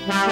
हाँ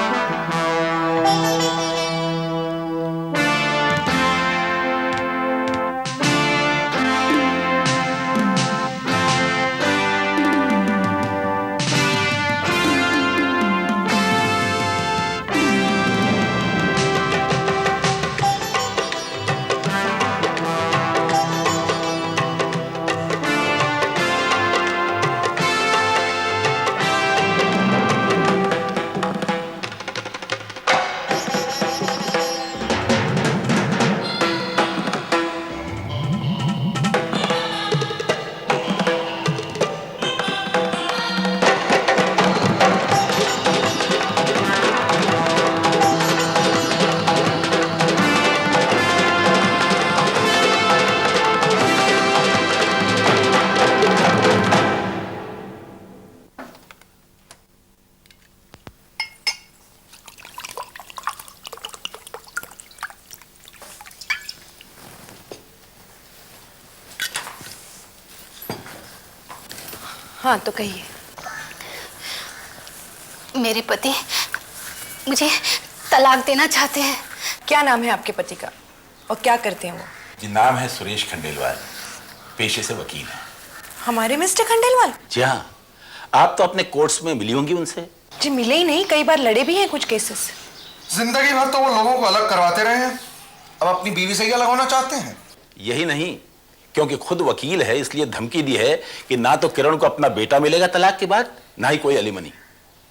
तो कहिए। मेरे पति मुझे तलाक देना चाहते हैं। क्या नाम है आपके पति का और क्या करते हैं वो? जी नाम है सुरेश खंडेलवाल, पेशे से वकील हैं। हमारे मिस्टर खंडेलवाल? जी हाँ, आप तो अपने कोर्ट्स में मिली होंगी उनसे। जी मिले ही नहीं, कई बार लड़े भी हैं कुछ केसेस। जिंदगी भर तो वो लोगों को अलग करवाते रहे हैं, अब अपनी बीवी से क्या लगाना चाहते हैं? यही नहीं, क्योंकि खुद वकील है इसलिए धमकी दी है कि ना तो किरण को अपना बेटा मिलेगा तलाक के बाद, ना ही कोई अलीमनी।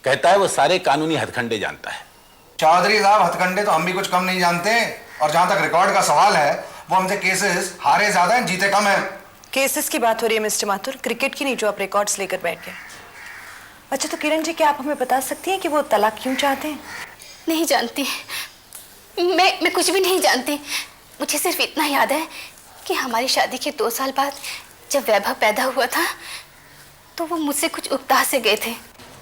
कहता है वो सारे कानूनी हथकंडे जानता है। चौधरी साहब, हथकंडे तो हम भी कुछ कम नहीं जानते, और जहां तक रिकॉर्ड का सवाल है वो हमसे केसेस हारे ज्यादा हैं, जीते कम हैं। केसेस की बात हो रही है मिस्टर माथुर, क्रिकेट की नहीं जो आप रिकॉर्ड्स लेकर बैठ गए। अच्छा तो किरण जी, क्या आप हमें बता सकती हैं कि वो तलाक क्यों चाहते हैं? नहीं जानती, मैं कुछ भी नहीं जानती। मुझे सिर्फ इतना याद है कि हमारी शादी के 2 साल बाद जब वैभव पैदा हुआ था तो वो मुझसे कुछ उकता से गए थे।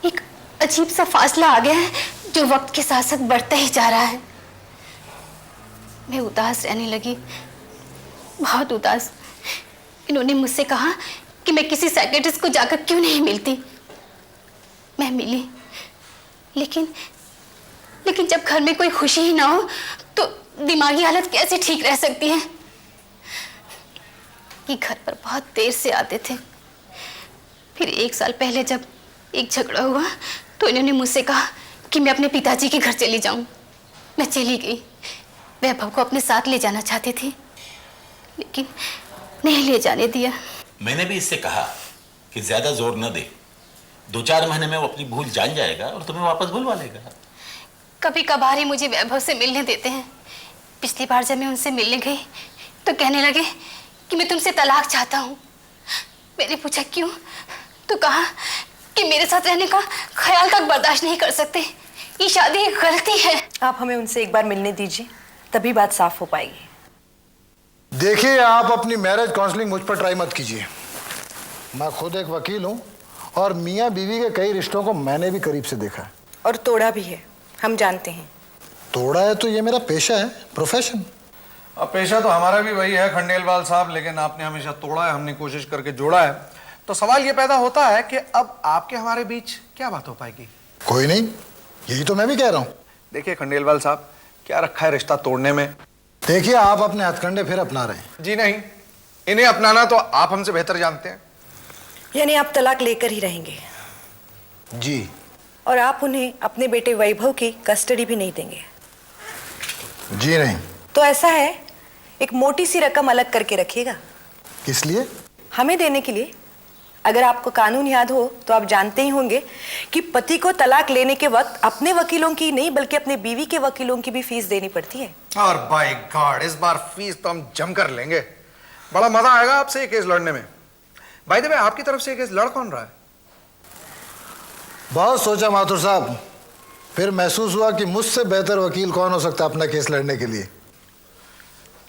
एक अजीब सा फासला आ गया है जो वक्त के साथ साथ बढ़ता ही जा रहा है। मैं उदास रहने लगी, बहुत उदास। इन्होंने मुझसे कहा कि मैं किसी साइकियाट्रिस्ट को जाकर क्यों नहीं मिलती। मैं मिली, लेकिन जब घर में कोई खुशी ही ना हो तो दिमागी हालत कैसे ठीक रह सकती है। कि घर पर बहुत देर से आते थे। फिर 1 साल पहले जब एक झगड़ा हुआ तो इन्होंने मुझसे कहा कि मैं अपने पिताजी के घर चली जाऊं। मैं चली गई। वैभव को अपने साथ ले जाना चाहती थी, लेकिन नहीं ले जाने दिया। मैंने भी इससे कहा कि ज्यादा जोर न दे, 2-4 महीने में वो अपनी भूल जान जाएगा और तुम्हें वापस बुलवा लेगा। कभी कभार ही मुझे वैभव से मिलने देते हैं। पिछली बार जब मैं उनसे मिलने गई तो कहने लगे कि मैं तुमसे तलाक चाहता हूँ। मैंने पूछा क्यों, तो कहा कि मेरे साथ रहने का ख्याल तक बर्दाश्त नहीं कर सकते, ये शादी एक गलती है। आप हमें उनसे एक बार मिलने दीजिए, तभी बात साफ हो पाएगी। देखिए, आप अपनी मैरिज काउंसलिंग मुझ पर ट्राई मत कीजिए। मैं खुद एक वकील हूँ और मियाँ बीवी के कई रिश्तों को मैंने भी करीब से देखा है। और तोड़ा भी है, हम जानते हैं। तोड़ा है तो ये मेरा पेशा है, प्रोफेशन। अब पेशा तो हमारा भी वही है खंडेलवाल साहब, लेकिन आपने हमेशा तोड़ा है, हमने कोशिश करके जोड़ा है। तो सवाल ये पैदा होता है कि अब आपके हमारे बीच क्या बात हो पाएगी? कोई नहीं, यही तो मैं भी कह रहा हूँ। देखिए खंडेलवाल साहब, क्या रखा है रिश्ता तोड़ने में? देखिए, आप अपने हथकंडे फिर अपना रहे हैं। जी नहीं, इन्हें अपनाना तो आप हमसे बेहतर जानते हैं। यानी आप तलाक लेकर ही रहेंगे? जी। और आप उन्हें अपने बेटे वैभव की कस्टडी भी नहीं देंगे? जी नहीं। तो ऐसा है, एक मोटी सी रकम अलग करके रखिएगा। किस लिए? हमें देने के लिए। अगर आपको कानून याद हो तो आप जानते ही होंगे कि पति को तलाक लेने के वक्त अपने वकीलों की नहीं बल्कि अपने बीवी के वकीलों की भी फीस देनी पड़ती है। और बाय गॉड, इस बार फीस तो हम जमकर लेंगे। बड़ा मजा आएगा आपसे ये केस लड़ने में। बाय द वे, आपकी तरफ से ये केस लड़ कौन रहा है? बहुत सोचा माथुर साहब, फिर महसूस हुआ कि मुझसे बेहतर वकील कौन हो सकता है अपना केस लड़ने के लिए।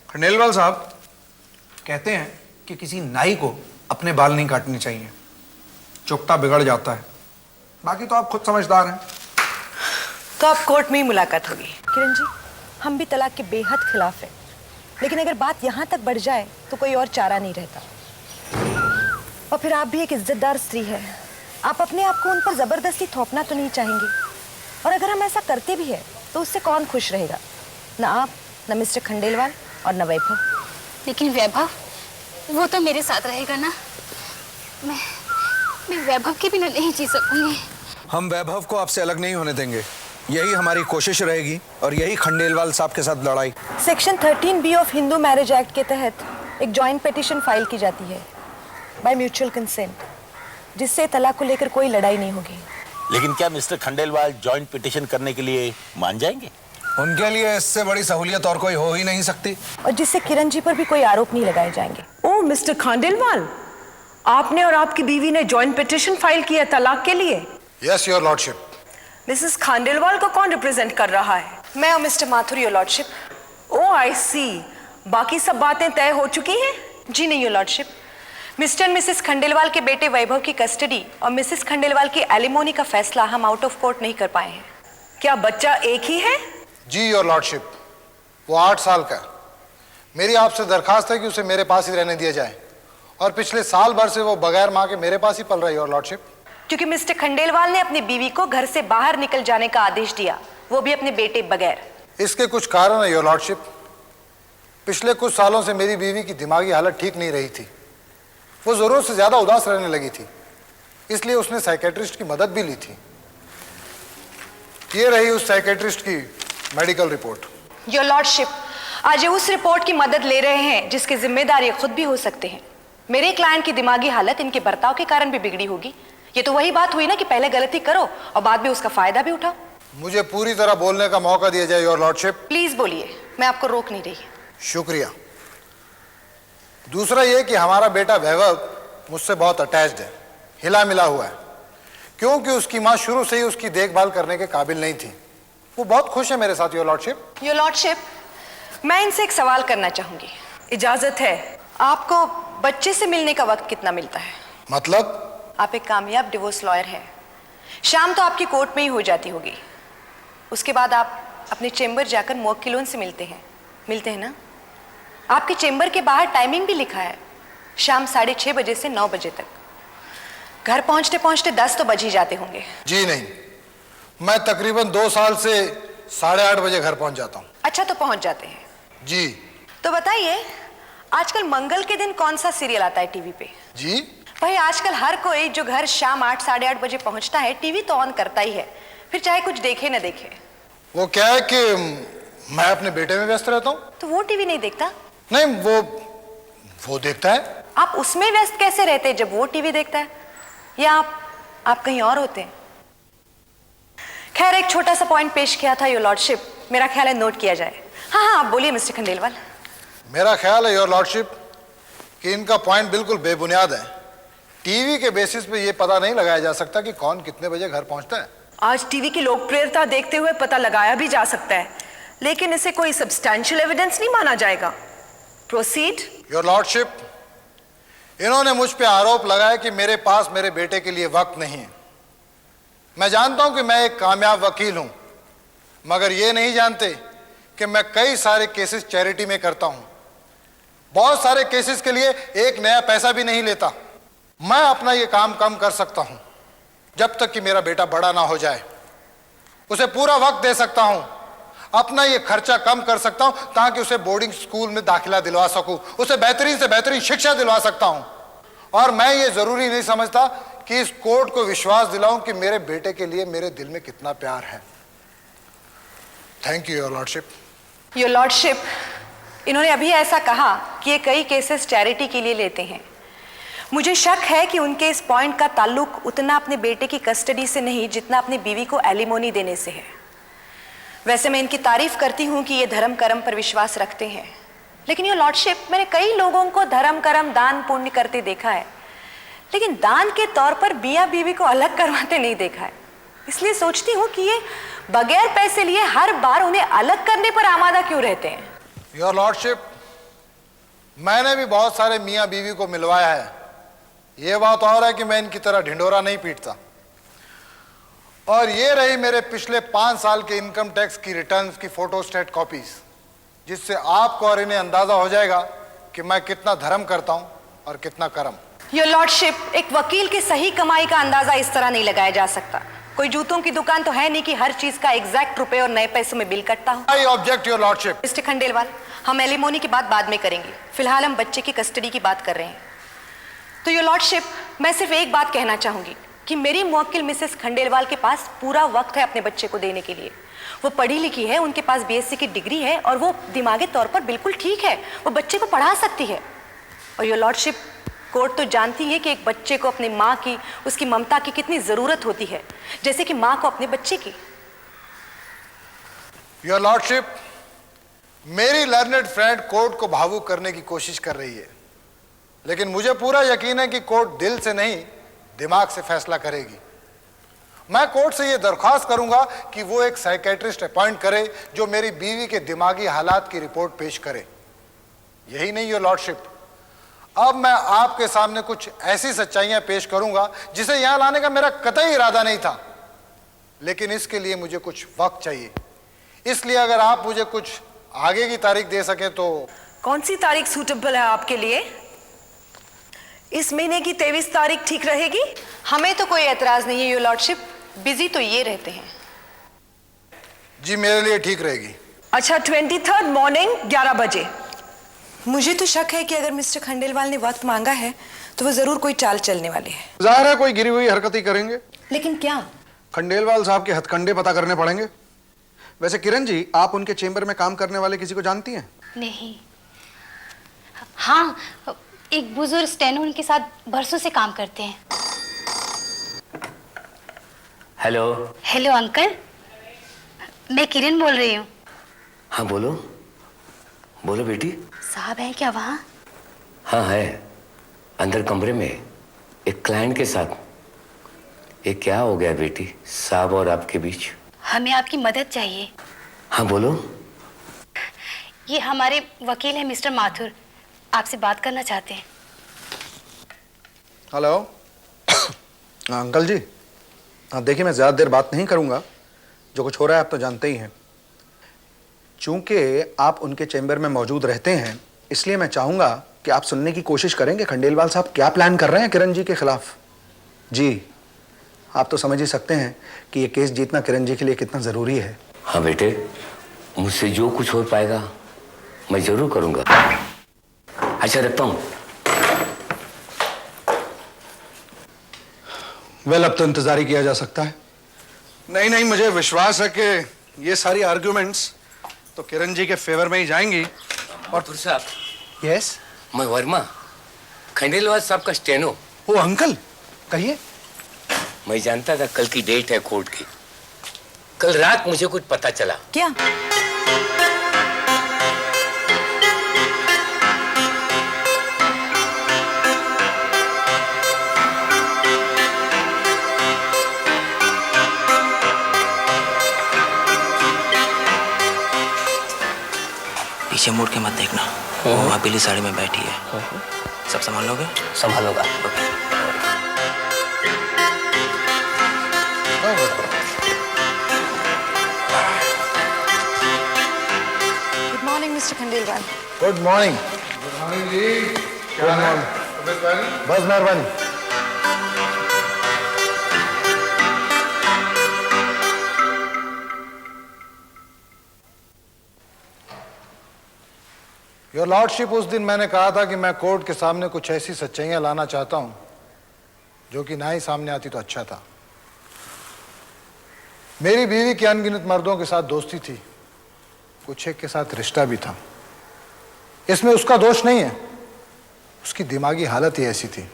खंडेलवाल साहब कहते हैं कि किसी नाई को अपने बाल नहीं काटने चाहिए, चुकता बिगड़ जाता है। बाकी तो आप खुद समझदार हैं। तो अब कोर्ट में ही मुलाकात होगी। किरण जी, हम भी तलाक के बेहद खिलाफ हैं, लेकिन अगर बात यहाँ तक बढ़ जाए तो कोई और चारा नहीं रहता। और फिर आप भी एक इज्जतदार स्त्री है, आप अपने आप को उन पर जबरदस्ती थोपना तो नहीं चाहेंगे। और अगर हम ऐसा करते भी हैं तो उससे कौन खुश रहेगा? ना आप, ना मिस्टर खंडेलवाल और ना वैभव। लेकिन वैभव, वो तो मेरे साथ रहेगा ना। मैं वैभव के बिना नहीं जी सकूंगी। हम वैभव को आपसे अलग नहीं होने देंगे, यही हमारी कोशिश रहेगी और यही खंडेलवाल साहब के साथ लड़ाई। Section 13B of Hindu marriage act के तहत एक जॉइंट पिटीशन फाइल की जाती है बाय म्यूचुअल कंसेंट, जिससे तलाक को लेकर कोई लड़ाई नहीं होगी। लेकिन क्या मिस्टर खंडेलवाल जॉइंट पिटीशन करने के लिए मान जाएंगे? उनके लिए इससे बड़ी सहूलियत और कोई हो ही नहीं सकती। और जिससे किरण जी पर भी कोई आरोप नहीं लगाए जाएंगे। ओह मिस्टर खांडेलवाल, आपने और आपकी बीवी ने जॉइंट पिटीशन फाइल किया तलाक के लिए? Yes your lordship. Mrs Khandelwal को कौन रिप्रेजेंट कर रहा है? मैं और मिस्टर माथुर, योर लॉर्डशिप। ओह आई सी, बाकी सब बातें तय हो चुकी हैं? जी नहीं, your lordship. Mister and Mrs Khandelwal के बेटे वैभव की कस्टडी और मिसेस खंडेलवाल की एलिमोनी का फैसला हम आउट ऑफ कोर्ट नहीं कर पाए हैं। क्या बच्चा एक ही है? जी योर लॉर्डशिप, वो 8 साल का। मेरी आपसे दरखास्त है कि उसे मेरे पास ही रहने दिया जाए, और पिछले साल भर से वो बगैर माँ के मेरे पास ही पल रहा है योर लॉर्डशिप। क्योंकि मिस्टर खंडेलवाल ने अपनी बीवी को घर से बाहर निकल जाने का आदेश दिया, वो भी अपने बेटे बगैर। इसके कुछ कारण है योर लॉर्डशिप। पिछले कुछ सालों से मेरी बीवी की दिमागी हालत ठीक नहीं रही थी। वो जरूरत से ज्यादा उदास रहने लगी थी, इसलिए उसने साइकेट्रिस्ट की मदद भी ली थी। ये रही उस साइकेट्रिस्ट की मेडिकल रिपोर्ट। योर लॉर्डशिप, आज ये उस रिपोर्ट की मदद ले रहे हैं जिसके जिम्मेदार ये खुद भी हो सकते हैं। मेरे क्लाइंट की दिमागी हालत इनके बर्ताव के कारण भी बिगड़ी होगी। ये तो वही बात हुई ना कि पहले गलती करो और बाद में उसका फायदा भी उठाओ। मुझे पूरी तरह बोलने का मौका दिया जाए योर लॉर्डशिप। प्लीज बोलिए, मैं आपको रोक नहीं रही। शुक्रिया। दूसरा ये कि हमारा बेटा वैभव मुझसे बहुत अटैच्ड है, हिला मिला हुआ है, क्योंकि उसकी माँ शुरू से ही उसकी देखभाल करने के काबिल नहीं थी। वो बहुत खुश है मेरे साथ योर लॉर्डशिप। योर लॉर्डशिप, मैं इनसे एक सवाल करना चाहूंगी। इजाजत है। आपको बच्चे से मिलने का वक्त कितना मिलता है? मतलब? आप एक कामयाब डिवोर्स लॉयर हैं। शाम तो आपकी कोर्ट में ही हो जाती होगी। उसके बाद आप अपने चेंबर जाकर मुवक्किलों से मिलते हैं ना? आपके चेंबर के बाहर टाइमिंग भी लिखा है, शाम 6:30 बजे से 9 बजे तक। घर पहुंचते पहुंचते 10 तो बज ही जाते होंगे। जी नहीं, मैं तकरीबन 2 साल से 8:30 बजे घर पहुंच जाता हूँ। अच्छा, तो पहुंच जाते हैं। जी। तो बताइए, आजकल मंगल के दिन कौन सा सीरियल आता है टीवी पे? जी भाई, आजकल हर कोई जो घर शाम 8 साढ़े 8 बजे पहुंचता है, टीवी तो ऑन करता ही है, फिर चाहे कुछ देखे न देखे। वो क्या है कि मैं अपने बेटे में व्यस्त रहता हूँ। तो वो टीवी नहीं देखता? नहीं, वो देखता है। आप उसमें व्यस्त कैसे रहते हैं जब वो टीवी देखता है? या आप कहीं और होते हैं? खैर, एक छोटा सा पॉइंट पेश किया था योर लॉर्डशिप, मेरा ख्याल है नोट किया जाए। हाँ, आप बोलिए मिस्टर खंडेलवाल। मेरा ख्याल है योर लॉर्डशिप कि इनका पॉइंट बिल्कुल बेबुनियाद है। टीवी के बेसिस पे ये पता नहीं लगाया जा सकता कि कौन कितने बजे घर पहुंचता है। आज टीवी की लोकप्रियता देखते हुए पता लगाया भी जा सकता है, लेकिन इसे कोई सब्सटैंशियल एविडेंस नहीं माना जाएगा। प्रोसीड। योर लॉर्डशिप, इन्होंने मुझ पे आरोप लगाया कि मेरे पास मेरे बेटे के लिए वक्त नहीं है। मैं जानता हूं कि मैं एक कामयाब वकील हूं, मगर ये नहीं जानते कि मैं कई सारे केसेस चैरिटी में करता हूं। बहुत सारे केसेस के लिए एक नया पैसा भी नहीं लेता। मैं अपना ये काम कम कर सकता हूं जब तक कि मेरा बेटा बड़ा ना हो जाए। उसे पूरा वक्त दे सकता हूं, अपना ये खर्चा कम कर सकता हूं ताकि उसे बोर्डिंग स्कूल में दाखिला दिलवा सकूं, उसे बेहतरीन से बेहतरीन शिक्षा दिलवा सकता हूं। और मैं ये जरूरी नहीं समझता कि इस कोर्ट को विश्वास दिलाऊं कि मेरे बेटे के लिए मेरे दिल में कितना प्यार है। Thank you your lordship. Your lordship, इन्होंने अभी ऐसा कहा कि ये कई केसेस चैरिटी के लिए लेते हैं। मुझे शक है कि उनके इस पॉइंट का ताल्लुक उतना अपने बेटे की कस्टडी से नहीं जितना अपनी बीवी को एलिमोनी देने से है। वैसे मैं इनकी तारीफ करती हूँ कि ये धर्म कर्म पर विश्वास रखते हैं, लेकिन योर लॉर्डशिप, मैंने कई लोगों को धर्म कर्म दान पुण्य करते देखा है, लेकिन दान के तौर पर मियां बीवी को अलग करवाते नहीं देखा है। इसलिए सोचती हूँ कि ये बगैर पैसे लिए हर बार उन्हें अलग करने पर आमादा क्यों रहते हैं। योर लॉर्डशिप, मैंने भी बहुत सारे मियां बीवी को मिलवाया है। ये बात और है कि मैं इनकी तरह ढिंडोरा नहीं पीटता। और ये रही मेरे पिछले 5 साल के इनकम टैक्स की रिटर्न्स की फोटोस्टेट कॉपीज, जिससे आपको और इन्हें अंदाजा हो जाएगा कि मैं कितना धर्म करता हूं और कितना कर्म। योर लॉर्डशिप, एक वकील की सही कमाई का अंदाजा इस तरह नहीं लगाया जा सकता। कोई जूतों की दुकान तो है नहीं कि हर चीज का एग्जैक्ट रुपए और नए पैसों में बिल कटता हो। I object your lordship. Mister Khandelwal, हम एलिमोनी की बात बाद में करेंगे, फिलहाल हम बच्चे की कस्टडी की बात कर रहे हैं। तो योर लॉर्डशिप, मैं सिर्फ एक बात कहना चाहूंगी कि मेरी मुवक्किल मिसेस खंडेलवाल के पास पूरा वक्त है अपने बच्चे को देने के लिए। वो पढ़ी लिखी है, उनके पास बीएससी की डिग्री है और वो दिमागी तौर पर बिल्कुल ठीक है, वो बच्चे को पढ़ा सकती है। और योर लॉर्डशिप, कोर्ट तो जानती है कि एक बच्चे को अपनी माँ की, उसकी ममता की कितनी जरूरत होती है, जैसे कि माँ को अपने बच्चे की। योर लॉर्डशिप, मेरी लर्नेड फ्रेंड कोर्ट को भावुक करने की कोशिश कर रही है, लेकिन मुझे पूरा यकीन है कि कोर्ट दिल से नहीं दिमाग से फैसला करेगी। मैं कोर्ट से यह दरख्वास्त करूंगा कि वो एक साइकेट्रिस्ट अपॉइंट करे जो मेरी बीवी के दिमागी हालात की रिपोर्ट पेश करे। यही नहीं योर लॉर्डशिप, अब मैं आपके सामने कुछ ऐसी सच्चाइयां पेश करूंगा जिसे यहां लाने का मेरा कतई इरादा नहीं था, लेकिन इसके लिए मुझे कुछ वक्त चाहिए। इसलिए अगर आप मुझे कुछ आगे की तारीख दे सके तो। कौन सी तारीख सूटेबल है आपके लिए? इस महीने की 23 तारीख ठीक रहेगी? हमें तो कोई एतराज नहीं है योर लॉर्डशिप, बिजी तो ये रहते हैं। जी मेरे लिए ठीक रहेगी। अच्छा, 23 मॉर्निंग 11 बजे। मुझे तो शक है कि अगर मिस्टर खंडेलवाल ने वक्त मांगा है तो वो जरूर कोई चाल चलने वाले हैं। जाहिर है कोई गिरी हुई हरकत ही करेंगे। लेकिन क्या? खंडेलवाल साहब के हथकंडे पता करने पड़ेंगे। वैसे किरण जी, आप उनके चेंबर में काम करने वाले किसी को जानती हैं? नहीं। हाँ, एक बुजुर्ग स्टेनो उनके साथ बरसों से काम करते हैं। हेलो। हेलो अंकल, मैं किरण बोल रही हूँ। हाँ बोलो, बोलो बेटी। साहब है क्या वहाँ? हाँ है, अंदर कमरे में एक क्लाइंट के साथ। ये क्या हो गया बेटी साहब और आपके बीच? हमें आपकी मदद चाहिए। हाँ बोलो। ये हमारे वकील हैं मिस्टर माथुर, आपसे बात करना चाहते हैं। हेलो। अंकल जी, देखिए मैं ज़्यादा देर बात नहीं करूंगा, जो कुछ हो रहा है आप तो जानते ही हैं। चूंकि आप उनके चैम्बर में मौजूद रहते हैं, इसलिए मैं चाहूंगा कि आप सुनने की कोशिश करें कि खंडेलवाल साहब क्या प्लान कर रहे हैं किरण जी के खिलाफ। जी, आप तो समझ ही सकते हैं कि ये केस जीतना किरण जी के लिए कितना ज़रूरी है। हाँ बेटे, मुझसे जो कुछ हो पाएगा मैं जरूर करूंगा। अच्छा रखता हूँ। वेल, अब तो इंतजार ही किया जा सकता है। नहीं नहीं, मुझे विश्वास है कि ये सारी आर्ग्यूमेंट्स तो किरण जी के फेवर में ही जाएंगी। और साहब। यस। मैं वर्मा, खंडेलवाल साहब का स्टेनो। ओ अंकल, कहिए। मैं जानता था कल की डेट है कोर्ट की। कल रात मुझे कुछ पता चला। क्या? पीछे मुड़ के मत देखना, वो वहाँ पीली साड़ी में बैठी है। सब संभाल लोगे? संभालूंगा। Good morning mister Khandelwal. Good morning. Good morning ji. क्या हाल है? बस मेहरबानी। योर लॉर्डशिप, उस दिन मैंने कहा था कि मैं कोर्ट के सामने कुछ ऐसी सच्चाइयां लाना चाहता हूं जो कि ना ही सामने आती तो अच्छा था। मेरी बीवी की अनगिनत मर्दों के साथ दोस्ती थी, कुछ एक के साथ रिश्ता भी था। इसमें उसका दोष नहीं है, उसकी दिमागी हालत ही ऐसी थी।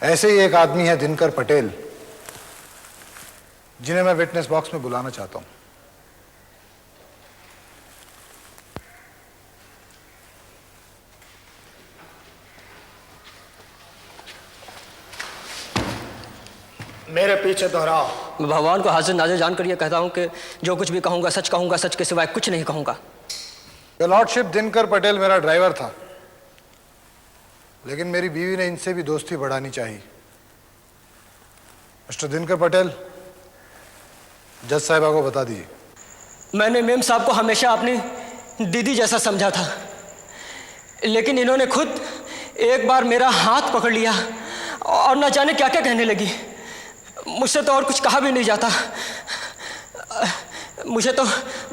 ऐसे ही एक आदमी है दिनकर पटेल, जिन्हें मैं विटनेस बॉक्स में बुलाना चाहता हूं। मेरे पीछे दोहराओ। मैं भगवान को हाजिर नाजिर जानकर ये कहता हूँ कि जो कुछ भी कहूँगा सच के सिवाय कुछ नहीं कहूँगा। योर लॉर्डशिप, दिनकर पटेल मेरा ड्राइवर था, लेकिन मेरी बीवी ने इनसे भी दोस्ती बढ़ानी चाहिए। मिस्टर दिनकर पटेल, जज साहिबा को बता दीजिए। मैंने मेम साहब को हमेशा अपनी दीदी जैसा समझा था, लेकिन इन्होंने खुद एक बार मेरा हाथ पकड़ लिया और न जाने क्या क्या कहने लगी। मुझसे तो और कुछ कहा भी नहीं जाता। मुझे तो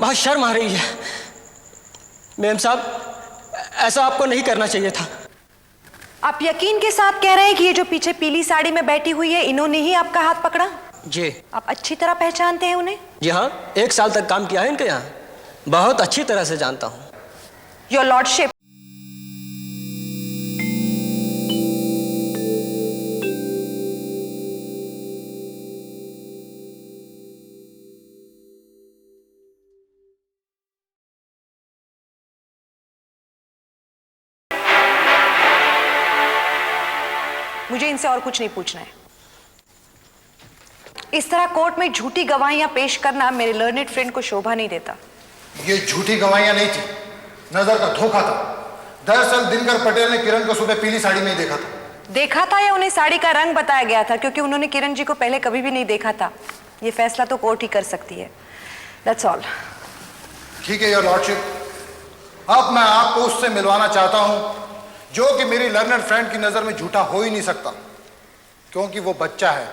बहुत शर्म आ रही है। मेम साहब, ऐसा आपको नहीं करना चाहिए था। आप यकीन के साथ कह रहे हैं कि ये जो पीछे पीली साड़ी में बैठी हुई है, इन्होंने ही आपका हाथ पकड़ा? जी। आप अच्छी तरह पहचानते हैं उन्हें? जी हाँ, 1 साल तक काम किया है इनके यहाँ, बहुत अच्छी तरह से जानता हूँ। योर लॉर्डशिप, मुझे इनसे और कुछ नहीं पूछना है। इस तरह कोर्ट में झूठी गवाहियां पेश करना मेरे लर्नेड फ्रेंड को शोभा नहीं देता। ये झूठी गवाहियां नहीं थी, नजर का धोखा था। दरअसल दिनकर पटेल ने किरण को सुबह पीली साड़ी में ही देखा था। देखा था या उन्हें साड़ी का रंग बताया गया था? क्योंकि उन्होंने किरण जी को पहले कभी भी नहीं देखा था। ये फैसला तो कोर्ट ही कर सकती है। That's all. ठीक है योर लॉर्डशिप, अब मैं आपको उससे मिलवाना चाहता हूं जो कि मेरी लर्नर फ्रेंड की नजर में झूठा हो ही नहीं सकता, क्योंकि वो बच्चा है,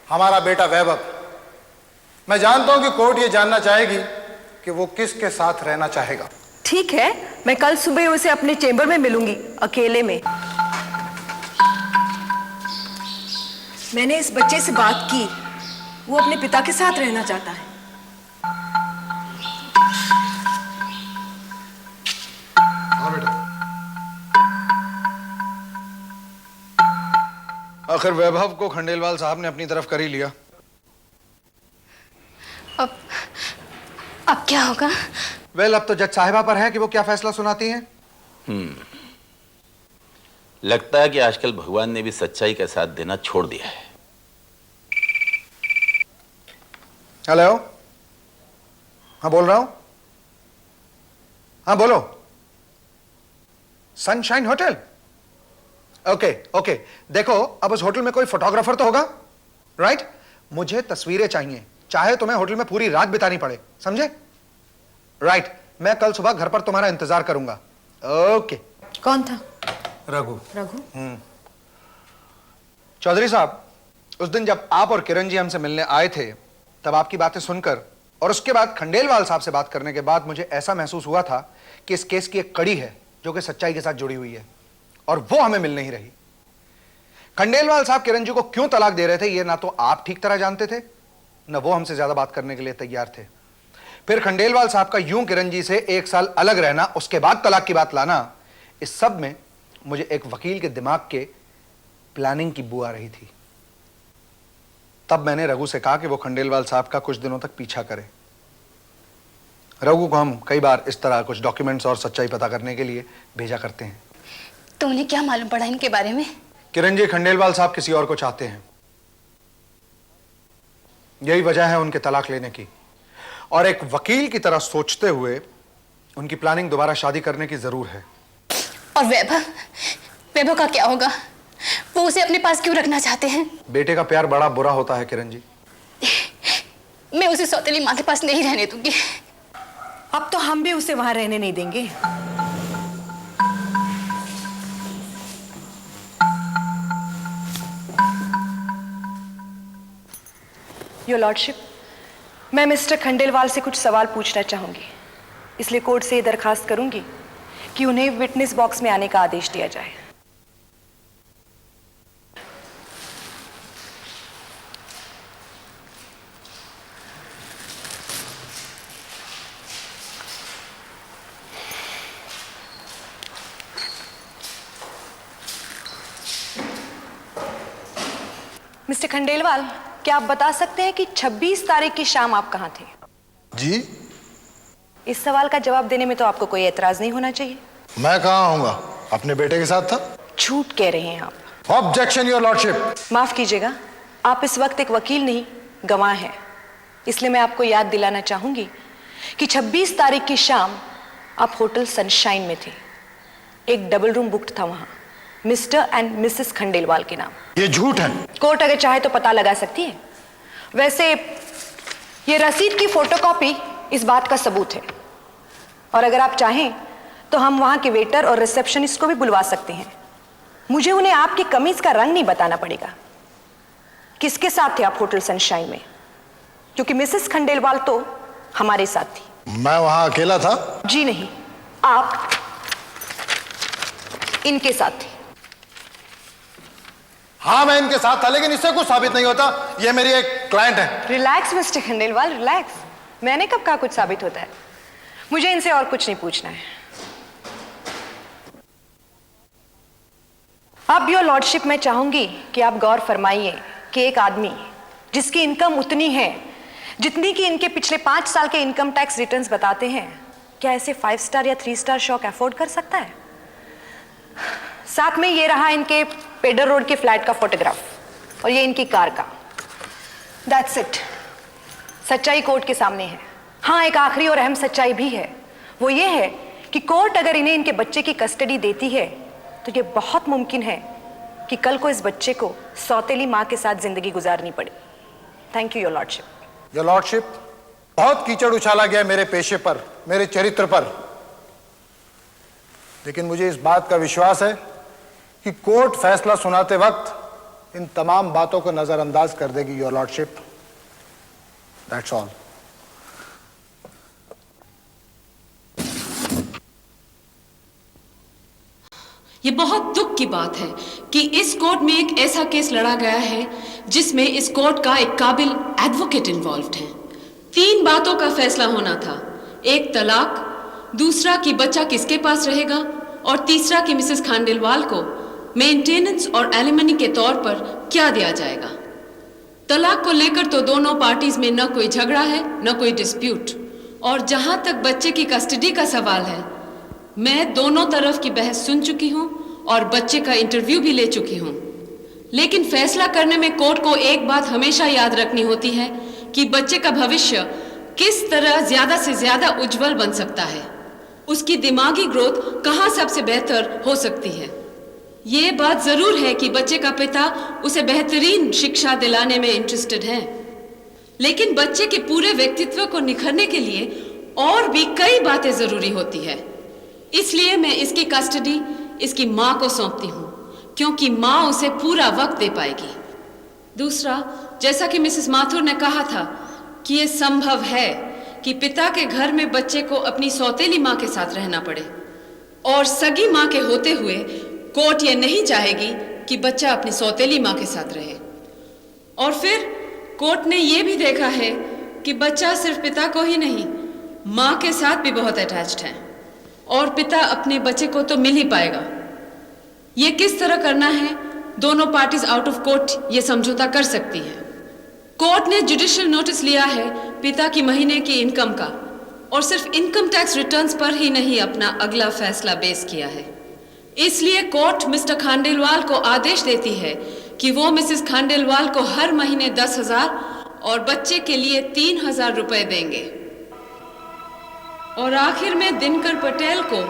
हमारा बेटा वैभव। मैं जानता हूं कि कोर्ट ये जानना चाहेगी कि वो किसके साथ रहना चाहेगा। ठीक है, मैं कल सुबह उसे अपने चेंबर में मिलूंगी, अकेले में। मैंने इस बच्चे से बात की, वो अपने पिता के साथ रहना चाहता है। हाँ बेटा। आखिर वैभव को खंडेलवाल साहब ने अपनी तरफ कर ही लिया। अब क्या होगा? वेल, अब तो जज साहिबा पर है कि वो क्या फैसला सुनाती हैं। लगता है कि आजकल भगवान ने भी सच्चाई का साथ देना छोड़ दिया है। हेलो, हाँ बोल रहा हूं। हाँ बोलो। Sunshine hotel? ओके ओके, देखो अब उस होटल में कोई फोटोग्राफर तो होगा, राइट? मुझे तस्वीरें चाहिए, चाहे तुम्हें होटल में पूरी रात बितानी पड़े, समझे? राइट, मैं कल सुबह घर पर तुम्हारा इंतजार करूंगा। ओके। कौन था? रघु। रघु? चौधरी साहब, उस दिन जब आप और किरण जी हमसे मिलने आए थे, तब आपकी बातें सुनकर और उसके बाद खंडेलवाल साहब से बात करने के बाद मुझे ऐसा महसूस हुआ था कि इस केस की एक कड़ी है जो कि सच्चाई के साथ जुड़ी हुई है, और वो हमें मिल नहीं रही। खंडेलवाल साहब किरण जी को क्यों तलाक दे रहे थे, ये ना तो आप ठीक तरह जानते थे, ना वो हमसे ज्यादा बात करने के लिए तैयार थे। फिर खंडेलवाल साहब का यूं किरण जी से 1 साल अलग रहना, उसके बाद तलाक की बात लाना, इस सब में मुझे एक वकील के दिमाग के प्लानिंग की बू आ रही थी। तब मैंने रघु से कहा कि वो खंडेलवाल साहब का कुछ दिनों तक पीछा करे। रघु को हम कई बार इस तरह कुछ डॉक्यूमेंट्स और सच्चाई पता करने के लिए भेजा करते हैं। तो उन्हें क्या मालूम पड़ा इनके बारे में? किरण जी, खंडेलवाल साहब किसी और को चाहते हैं, यही वजह है उनके तलाक लेने की। और एक वकील की तरह सोचते हुए उनकी प्लानिंग दोबारा शादी करने की जरूर है। और वैभव, वैभव का क्या होगा? वो उसे अपने पास क्यों रखना चाहते हैं? बेटे का प्यार बड़ा बुरा होता है किरण जी। मैं उसे सौतेली माँ के पास नहीं रहने दूंगी। अब तो हम भी उसे वहां रहने नहीं देंगे। योर लॉर्डशिप, मैं मिस्टर खंडेलवाल से कुछ सवाल पूछना चाहूंगी, इसलिए कोर्ट से ये दरखास्त करूंगी कि उन्हें विटनेस बॉक्स में आने का आदेश दिया जाए। मिस्टर खंडेलवाल, क्या आप बता सकते हैं कि 26 तारीख की शाम आप कहां थे? जी? इस सवाल का जवाब देने में तो आपको कोई एतराज नहीं होना चाहिए। मैं कहाँ आऊंगा, अपने बेटे के साथ था। झूठ कह रहे हैं आप। Objection your lordship. माफ कीजिएगा, आप इस वक्त एक वकील नहीं गवाह हैं, इसलिए मैं आपको याद दिलाना चाहूंगी कि 26 तारीख की शाम आप होटल सनशाइन में थे। एक डबल रूम बुक्ड था वहां, मिस्टर एंड मिसेस खंडेलवाल के नाम। ये झूठ है। कोर्ट अगर चाहे तो पता लगा सकती है। वैसे ये रसीद की फोटोकॉपी इस बात का सबूत है, और अगर आप चाहें तो हम वहां के वेटर और रिसेप्शनिस्ट को भी बुलवा सकते हैं। मुझे उन्हें आपकी कमीज का रंग नहीं बताना पड़ेगा। किसके साथ थे आप होटल सनशाइन में? क्योंकि मिसेस खंडेलवाल तो हमारे साथ थी। मैं वहां अकेला था? जी नहीं, आप इनके साथ थे। हाँ, मैं इनके साथ था, लेकिन इससे कुछ साबित नहीं होता। ये मेरी एक क्लाइंट है। Relax mister Khandelwal, relax. मैंने कब कहा कुछ साबित होता है? मुझे इनसे और कुछ नहीं पूछना है। अब योर लॉर्डशिप, मैं चाहूंगी कि आप गौर फरमाइए कि एक आदमी जिसकी इनकम उतनी है जितनी कि इनके पिछले 5 साल के इनकम टैक्स रिटर्न्स बताते हैं, क्या ऐसे 5 स्टार या 3 स्टार शौक अफोर्ड कर सकता है? साथ में ये रहा इनके पेडर रोड के फ्लैट का फोटोग्राफ और ये इनकी कार का। That's it. सच्चाई कोर्ट के सामने है। हाँ, एक आखिरी और अहम सच्चाई भी है। वो ये है कि कोर्ट अगर इन्हें इनके बच्चे की कस्टडी देती है तो ये बहुत मुमकिन है कि कल को इस बच्चे को सौतेली माँ के साथ जिंदगी गुजारनी पड़े। Thank you your lordship. Your lordship, बहुत कीचड़ उछाला गया मेरे पेशे पर, मेरे चरित्र पर, लेकिन मुझे इस बात का विश्वास है कि कोर्ट फैसला सुनाते वक्त इन तमाम बातों को नजरअंदाज कर देगी योर लॉर्डशिप। That's all. ये बहुत दुख की बात है कि इस कोर्ट में एक ऐसा केस लड़ा गया है जिसमें इस कोर्ट का एक काबिल एडवोकेट इन्वॉल्व्ड है। 3 बातों का फैसला होना था। एक तलाक, दूसरा कि बच्चा किसके पास रहेगा, और तीसरा कि मिसेस खांडेलवाल को मेंटेनेंस और एलिमनी के तौर पर क्या दिया जाएगा। तलाक को लेकर तो दोनों पार्टीज में न कोई झगड़ा है न कोई डिस्प्यूट, और जहां तक बच्चे की कस्टडी का सवाल है, मैं दोनों तरफ की बहस सुन चुकी हूं और बच्चे का इंटरव्यू भी ले चुकी हूं। लेकिन फैसला करने में कोर्ट को एक बात हमेशा याद रखनी होती है कि बच्चे का भविष्य किस तरह ज्यादा से ज्यादा उज्जवल बन सकता है, उसकी दिमागी ग्रोथ कहां सबसे बेहतर हो सकती है। ये बात जरूर है कि बच्चे का पिता उसे बेहतरीन शिक्षा दिलाने में इंटरेस्टेड है, लेकिन बच्चे के पूरे व्यक्तित्व को निखरने के लिए और भी कई बातें जरूरी होती है। इसलिए मैं इसकी कस्टडी इसकी माँ को सौंपती हूँ, क्योंकि माँ उसे पूरा वक्त दे पाएगी। दूसरा, जैसा कि मिसेस माथुर ने कहा था कि यह संभव है कि पिता के घर में बच्चे को अपनी सौतेली माँ के साथ रहना पड़े, और सगी माँ के होते हुए कोर्ट ये नहीं चाहेगी कि बच्चा अपनी सौतेली माँ के साथ रहे। और फिर कोर्ट ने यह भी देखा है कि बच्चा सिर्फ पिता को ही नहीं, माँ के साथ भी बहुत अटैच्ड है, और पिता अपने बच्चे को तो मिल ही पाएगा। ये किस तरह करना है, दोनों पार्टीज आउट ऑफ कोर्ट ये समझौता कर सकती है। कोर्ट ने जुडिशियल नोटिस लिया है पिता की महीने की इनकम का, और सिर्फ इनकम टैक्स रिटर्न्स पर ही नहीं अपना अगला फैसला बेस किया है। इसलिए कोर्ट मिस्टर खांडेलवाल को आदेश देती है कि वो मिसेस खांडेलवाल को हर महीने 10,000 और बच्चे के लिए 3,000 रुपए देंगे। और आखिर में दिनकर पटेल को